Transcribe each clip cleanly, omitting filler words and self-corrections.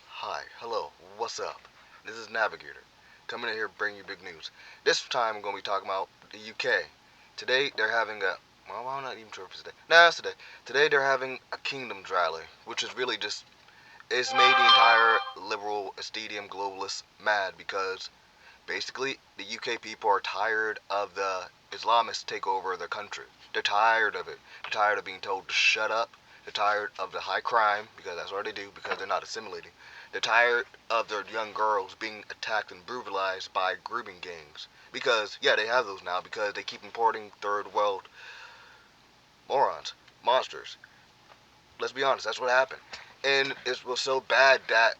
Hi, hello, what's up? This is Navigator, coming in here bringing you big news. This time I'm going to be talking about the UK. Today they're having well, I'm not even sure if it's today. Nah, it's today. Today they're having a Kingdoms rally, which is really just, it's made the entire liberal, stadium globalists mad because basically the UK people are tired of the Islamists take over their country. They're tired of it. They're tired of being told to shut up. They're tired of the high crime, because that's what they do, because they're not assimilating. They're tired of their young girls being attacked and brutalized by grooming gangs. Because, yeah, they have those now, because they keep importing third world morons, monsters. Let's be honest, that's what happened. And it was so bad that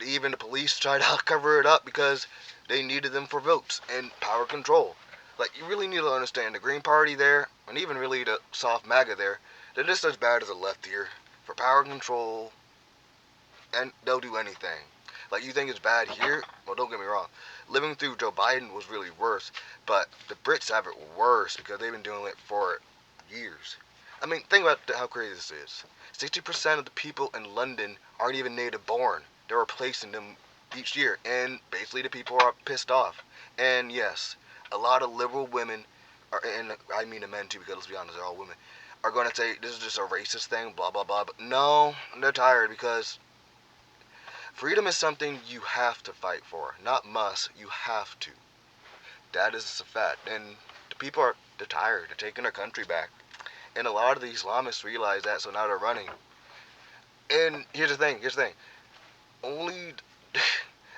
even the police tried to cover it up because they needed them for votes and power control. Like, you really need to understand the Green Party there, and even really the soft MAGA there, they're just as bad as the left here for power control, and they'll do anything. Like, you think it's bad here? Well, don't get me wrong. Living through Joe Biden was really worse, but the Brits have it worse because they've been doing it for years. I mean, think about how crazy this is. 60% of the people in London aren't even native born. They're replacing them each year, and basically the people are pissed off. And yes, a lot of liberal women, and I mean the men too, because let's be honest, they're all women, are going to say this is just a racist thing, blah blah blah. But no, they're tired because freedom is something you have to fight for, not must. You have to. That is a fact. And the people they're tired. They're taking their country back. And a lot of the Islamists realize that, so now they're running. And here's the thing. Only,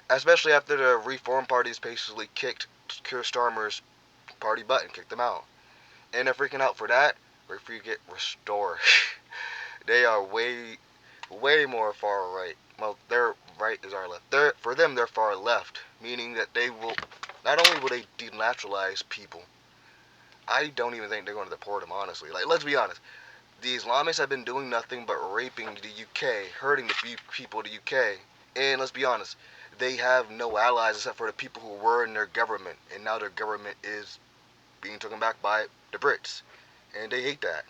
especially after the Reform Party has basically kicked Keir Starmer's party butt and kicked them out. And they're freaking out for that. Or if you get Restore. They are way more far right. Well, their right is our left. For them, they're far left, meaning that they will, not only will they denaturalize people, I don't even think they're going to deport them, honestly. Like, let's be honest. The Islamists have been doing nothing but raping the UK, hurting the people of the UK. And let's be honest, they have no allies except for the people who were in their government. And now their government is being taken back by the Brits. And they hate that.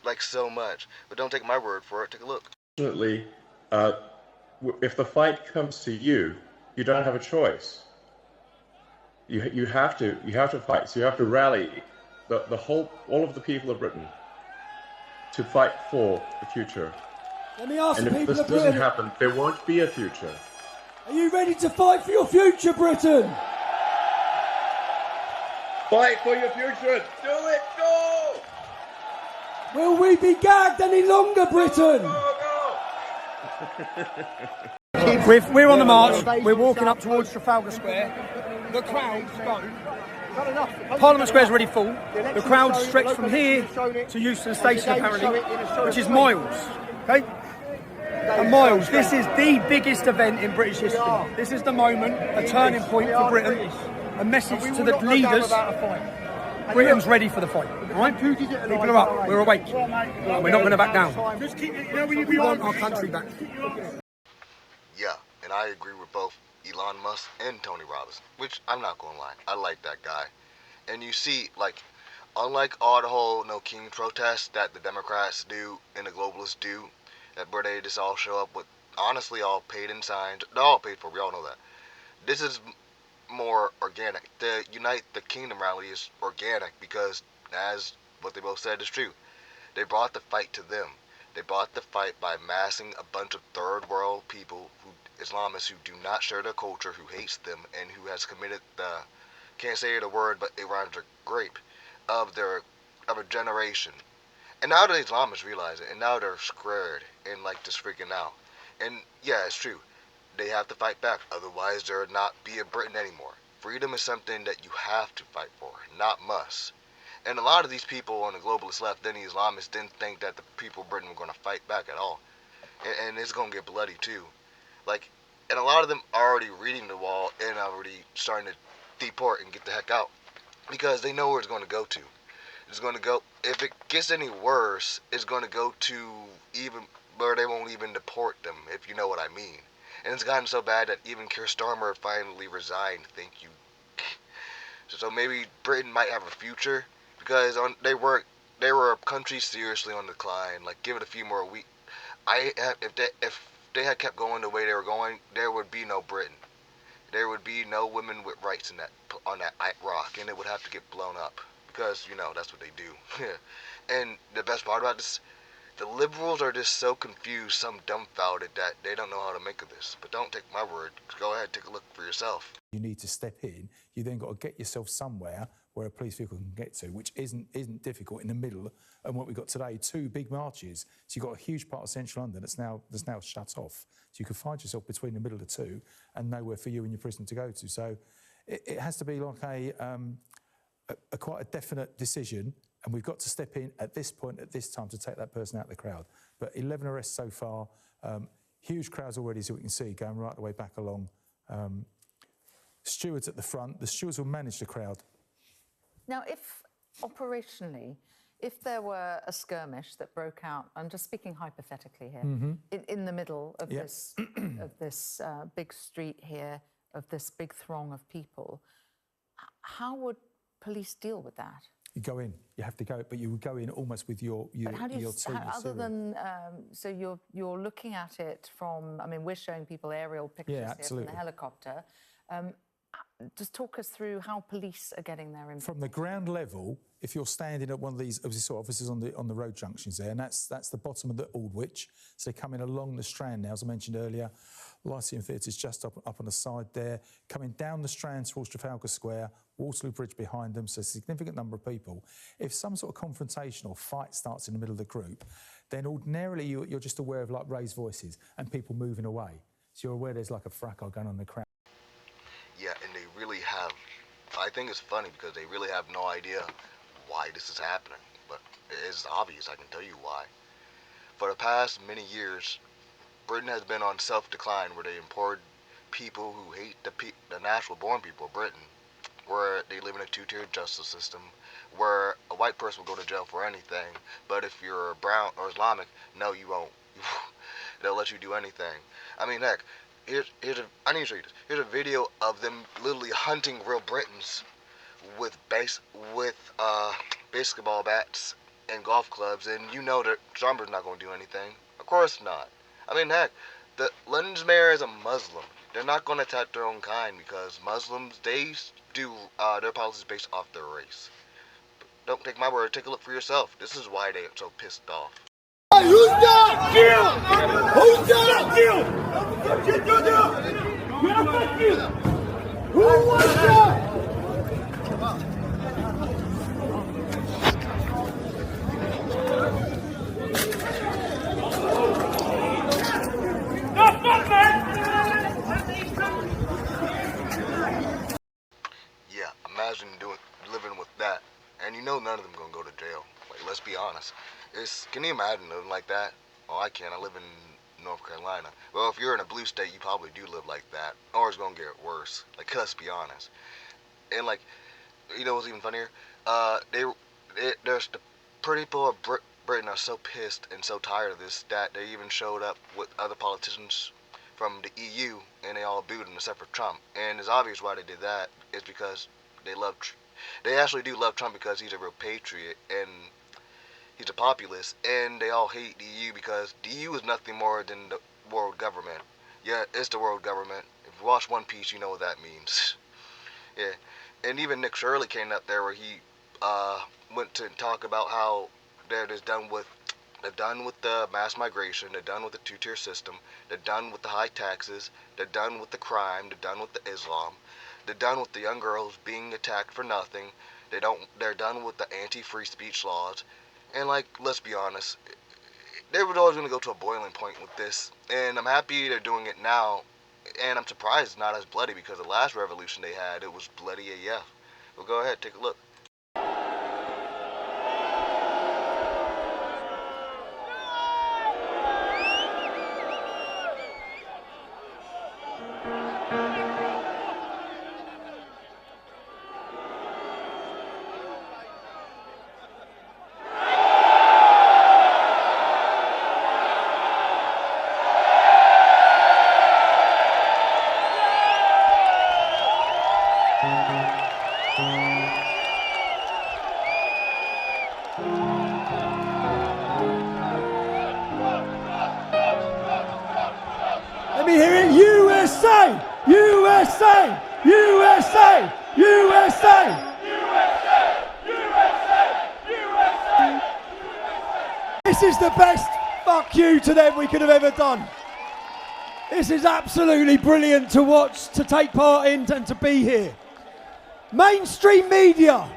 Like, so much. But don't take my word for it. Take a look. Unfortunately, uh, if the fight comes to you, you don't have a choice. You have to fight. So you have to rally all of the people of Britain to fight for the future. Let me ask And the if people this of doesn't Britain, happen, there won't be a future. are you ready to fight for your future, Britain? Fight for your future. Do it. Go. Will we be gagged any longer, Britain? We're on the march. We're walking up towards Trafalgar Square. The crowd's gone. Parliament Square's already full. The crowd's stretched from here to Euston Station, apparently, which is miles. Okay? And miles. This is the biggest event in British history. This is the moment, a turning point for Britain. A message to the leaders. Britain's ready for the fight. All right? People are up. We're awake. And we're not going to back down. We want our country back. Yeah, and I agree with both Elon Musk and Tony Robbins, which I'm not going to lie, I like that guy. And you see, like, unlike all the whole No King protests that the Democrats do and the globalists do, that where they just all show up with, honestly, all paid in signs, they're all paid for, we all know that. This is more organic. The Unite the Kingdom rally is organic because, as what they both said is true, they brought the fight to them. They brought the fight by massing a bunch of third world people, Islamists who do not share their culture, who hates them, and who has committed the, can't say the word, but it rhymes with grape, of a generation. And now the Islamists realize it, and now they're scared and like just freaking out. And yeah, it's true. They have to fight back, otherwise there will not be a Britain anymore. Freedom is something that you have to fight for, not must. And a lot of these people on the globalist left, then the Islamists didn't think that the people of Britain were going to fight back at all. And it's going to get bloody too. Like, and a lot of them are already reading the wall and already starting to deport and get the heck out. Because they know where it's going to go to. It's going to go, if it gets any worse, it's going to go to even where they won't even deport them, if you know what I mean. And it's gotten so bad that even Keir Starmer finally resigned, thank you. So maybe Britain might have a future, because they were they were a country seriously on decline. Like, give it a few more weeks. If they had kept going the way they were going, there would be no Britain. There would be no women with rights in that on that rock, and it would have to get blown up because that's what they do. And the best part about this, the liberals are just so confused, so dumbfounded that they don't know how to make of this. But don't take my word. Go ahead, take a look for yourself. You need to step in. You then got to get yourself somewhere where a police vehicle can get to, which isn't difficult in the middle. And what we've got today, 2 big marches. So you've got a huge part of central London that's now shut off. So you can find yourself between the middle of the 2 and nowhere for you and your prisoner to go to. So it has to be like a quite a definite decision. And we've got to step in at this point, at this time, to take that person out of the crowd. But 11 arrests so far, huge crowds already, as we can see, going right the way back along. Stewards at the front. The stewards will manage the crowd. Now, if operationally, if there were a skirmish that broke out, I'm just speaking hypothetically here, in the middle of this big street here, of this big throng of people, how would police deal with that? You go in. You have to go, but you would go in almost with your team. Other than so you're looking at it from. I mean, we're showing people aerial pictures here from the helicopter. Just talk us through how police are getting there. From the ground level, if you're standing at one of these, obviously, officers on the road junctions there, and that's the bottom of the Aldwych. So they're coming along the Strand now, as I mentioned earlier. Lyceum Theatre's just up on the side there, coming down the Strand towards Trafalgar Square, Waterloo Bridge behind them, so a significant number of people. If some sort of confrontation or fight starts in the middle of the group, then ordinarily you're just aware of like raised voices and people moving away. So you're aware there's like a fracas going on in the crowd. Yeah, and they really have, I think it's funny because they really have no idea why this is happening, but it's obvious, I can tell you why. For the past many years, Britain has been on self-decline where they import people who hate the natural-born people of Britain, where they live in a 2-tier justice system, where a white person will go to jail for anything, but if you're brown or Islamic, no, you won't. They'll let you do anything. I mean, heck, I need to show you this. Here's a video of them literally hunting real Britons with basketball bats and golf clubs, and you know that Trumper's not going to do anything. Of course not. I mean, heck, the London's mayor is a Muslim. They're not going to attack their own kind because Muslims, they do their policies based off their race. But don't take my word. Take a look for yourself. This is why they are so pissed off. Hey, who's that? Kill! Who's that? Kill! Fuck you! Who was that? Yeah, imagine living with that, and you know none of them gonna go to jail. Like, let's be honest. Can you imagine living like that? Oh, I can't. I live in North Carolina. Well, if you're in a blue state, you probably do live like that, or it's gonna get worse. Like, let's be honest. And like, you know what's even funnier? There's the people of Britain are so pissed and so tired of this that they even showed up with other politicians from the EU, and they all booed him except for Trump. And it's obvious why they did that. It's because they actually do love Trump because he's a real patriot and he's a populist, and they all hate the EU because the EU is nothing more than the world government. Yeah, it's the world government. If you watch One Piece, you know what that means. Yeah, and even Nick Shirley came up there where he went to talk about how they're done with the mass migration, they're done with the 2-tier system, they're done with the high taxes, they're done with the crime, they're done with the Islam, they're done with the young girls being attacked for nothing, they're done with the anti-free speech laws, and like, let's be honest, they were always going to go to a boiling point with this, and I'm happy they're doing it now, and I'm surprised it's not as bloody because the last revolution they had, it was bloody AF. Well, go ahead, take a look. USA! USA! USA! This is the best fuck you to them we could have ever done. This is absolutely brilliant to watch, to take part in, and to be here. Mainstream media.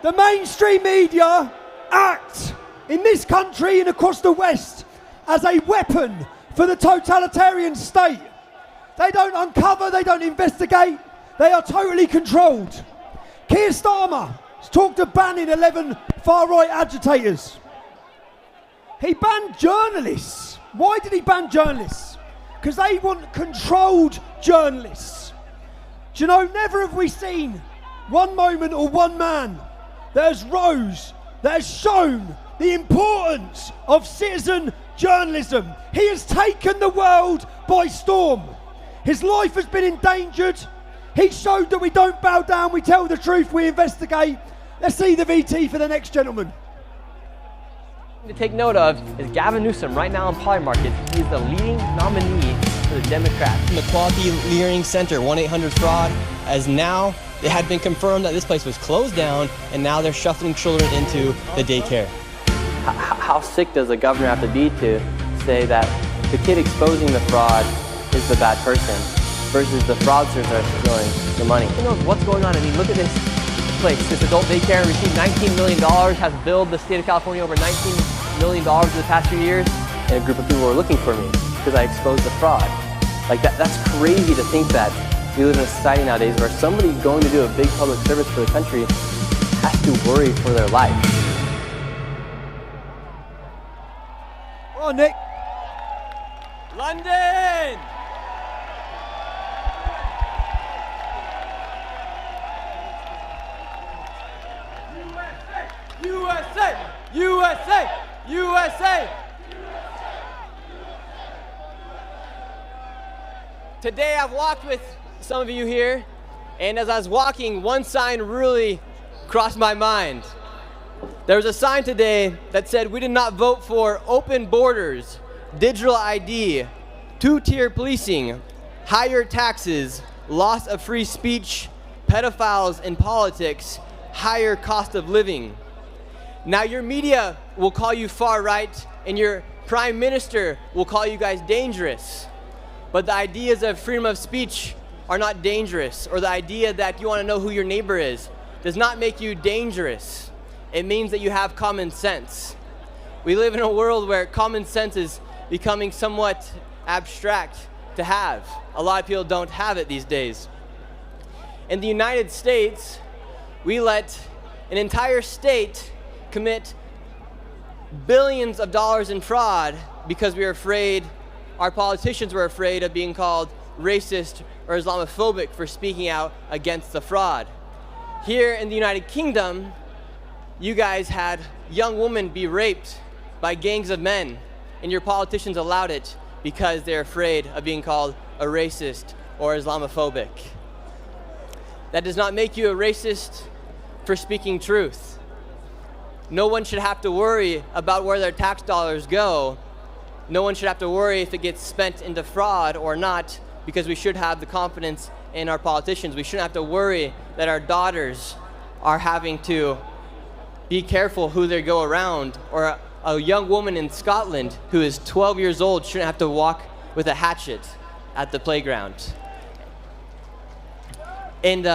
The mainstream media act in this country and across the West as a weapon for the totalitarian state. They don't uncover, they don't investigate, they are totally controlled. Keir Starmer has talked of banning 11 far-right agitators. He banned journalists. Why did he ban journalists? Because they want controlled journalists. Do you know, never have we seen one moment or one man that has rose, that has shown the importance of citizen journalism. He has taken the world by storm. His life has been endangered. He showed that we don't bow down, we tell the truth, we investigate. Let's see the VT for the next gentleman. To take note of is Gavin Newsom. Right now in Polymarket, he's the leading nominee for the Democrats. The Quality Leering Center, 1-800-FRAUD, as now it had been confirmed that this place was closed down, and now they're shuffling children into the daycare. How sick does the governor have to be to say that the kid exposing the fraud is the bad person versus the fraudsters that are stealing the money? Who knows what's going on? I mean, look at this place. This adult daycare received $19 million, has billed the state of California over $19 million in the past few years, and a group of people were looking for me because I exposed the fraud. Like that's crazy to think that we live in a society nowadays where somebody going to do a big public service for the country has to worry for their life. Oh, Nick. London! USA! USA! USA! Today I've walked with some of you here, and as I was walking, one sign really crossed my mind. There was a sign today that said, "We did not vote for open borders, digital ID, two-tier policing, higher taxes, loss of free speech, pedophiles in politics, higher cost of living." Now your media will call you far right, and your prime minister will call you guys dangerous. But the ideas of freedom of speech are not dangerous, or the idea that you want to know who your neighbor is does not make you dangerous. It means that you have common sense. We live in a world where common sense is becoming somewhat abstract to have. A lot of people don't have it these days. In the United States, we let an entire state commit billions of dollars in fraud because we were afraid, our politicians were afraid of being called racist or Islamophobic for speaking out against the fraud. Here in the United Kingdom, you guys had young women be raped by gangs of men, and your politicians allowed it because they're afraid of being called a racist or Islamophobic. That does not make you a racist for speaking truth. No one should have to worry about where their tax dollars go. No one should have to worry if it gets spent into fraud or not, because we should have the confidence in our politicians. We shouldn't have to worry that our daughters are having to be careful who they go around, or a young woman in Scotland who is 12 years old shouldn't have to walk with a hatchet at the playground. And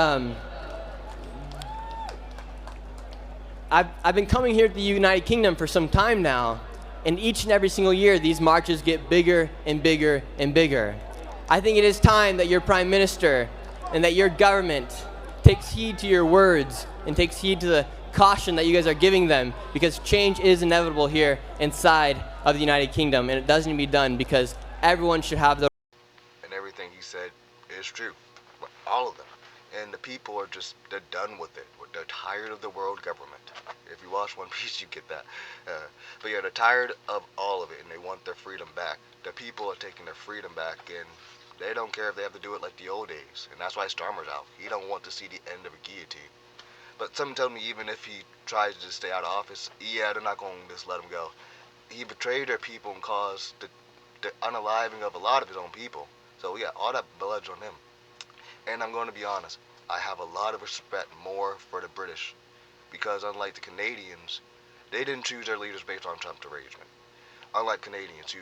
I've been coming here to the United Kingdom for some time now, and each and every single year these marches get bigger and bigger and bigger. I think it is time that your Prime Minister and that your government takes heed to your words and takes heed to the caution that you guys are giving them, because change is inevitable here inside of the United Kingdom, and it doesn't need to be done because everyone should have the... And everything he said is true. All of them. And the people are just, they're done with it. They're tired of the world government. If you watch One Piece, you get that. But yeah, they're tired of all of it, and they want their freedom back. The people are taking their freedom back, and they don't care if they have to do it like the old days. And that's why Starmer's out. He don't want to see the end of a guillotine. But some tell me even if he tries to stay out of office, yeah, they're not going to just let him go. He betrayed their people and caused the unaliving of a lot of his own people. So yeah, all that blood's on them. And I'm going to be honest, I have a lot of respect more for the British because unlike the Canadians, they didn't choose their leaders based on Trump's arrangement. Unlike Canadians who,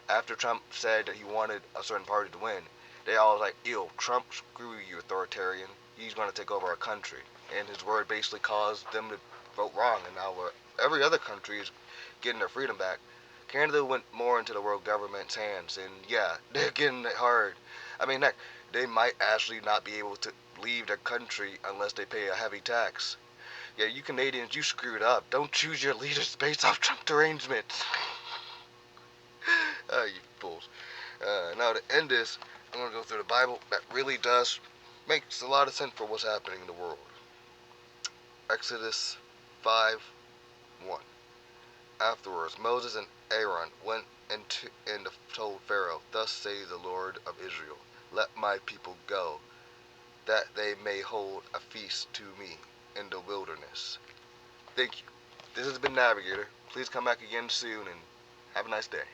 after Trump said that he wanted a certain party to win, they all was like, ew, Trump, screw you, authoritarian. He's going to take over our country. And his word basically caused them to vote wrong. And now every other country is getting their freedom back. Canada went more into the world government's hands. And yeah, they're getting it hard. I mean, heck, they might actually not be able to leave their country unless they pay a heavy tax. Yeah, you Canadians, you screwed up. Don't choose your leaders based off Trump's arrangements. You fools. Now to end this, I'm going to go through the Bible. That really does makes a lot of sense for what's happening in the world. Exodus 5:1. Afterwards, Moses and Aaron went and told Pharaoh, "Thus says the Lord of Israel, let my people go, that they may hold a feast to me in the wilderness." Thank you. This has been Navigator. Please come back again soon and have a nice day.